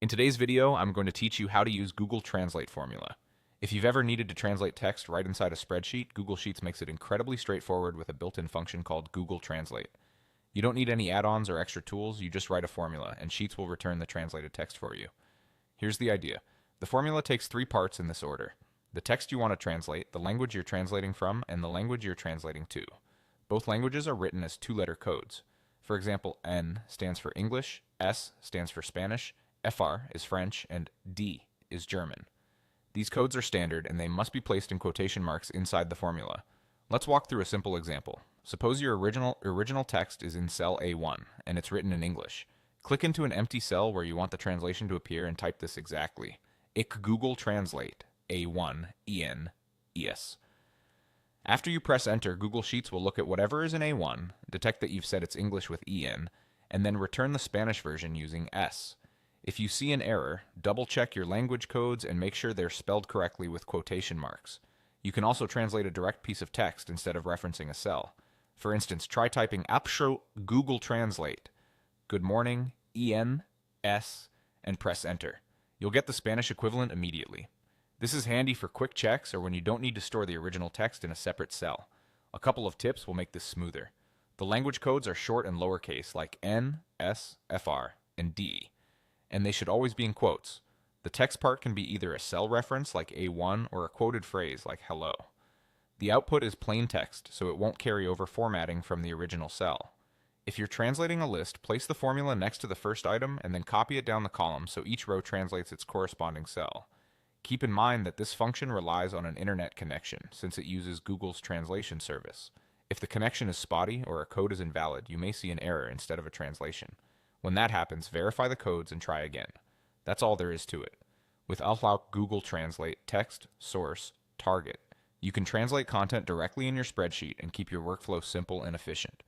In today's video, I'm going to teach you how to use Google Translate formula. If you've ever needed to translate text right inside a spreadsheet, Google Sheets makes it incredibly straightforward with a built-in function called Google Translate. You don't need any add-ons or extra tools, you just write a formula, and Sheets will return the translated text for you. Here's the idea. The formula takes three parts in this order: the text you want to translate, the language you're translating from, and the language you're translating to. Both languages are written as two-letter codes. For example, N stands for English, S stands for Spanish, FR is French, and D is German. These codes are standard and they must be placed in quotation marks inside the formula. Let's walk through a simple example. Suppose your original text is in cell A1 and it's written in English. Click into an empty cell where you want the translation to appear and type this exactly. Ik Google Translate A1 EN ES. After you press enter, Google Sheets will look at whatever is in A1, detect that you've said it's English with EN, and then return the Spanish version using S. If you see an error, double-check your language codes and make sure they're spelled correctly with quotation marks. You can also translate a direct piece of text instead of referencing a cell. For instance, try typing Apsho Google Translate, good morning, EN, S, and press enter. You'll get the Spanish equivalent immediately. This is handy for quick checks or when you don't need to store the original text in a separate cell. A couple of tips will make this smoother. The language codes are short and lowercase like N, S, FR, and D, and they should always be in quotes. The text part can be either a cell reference like A1 or a quoted phrase like hello. The output is plain text, so it won't carry over formatting from the original cell. If you're translating a list, place the formula next to the first item and then copy it down the column so each row translates its corresponding cell. Keep in mind that this function relies on an internet connection, since it uses Google's translation service. If the connection is spotty or a code is invalid, you may see an error instead of a translation. When that happens, verify the codes and try again. That's all there is to it. With Google Translate text, source, target, you can translate content directly in your spreadsheet and keep your workflow simple and efficient.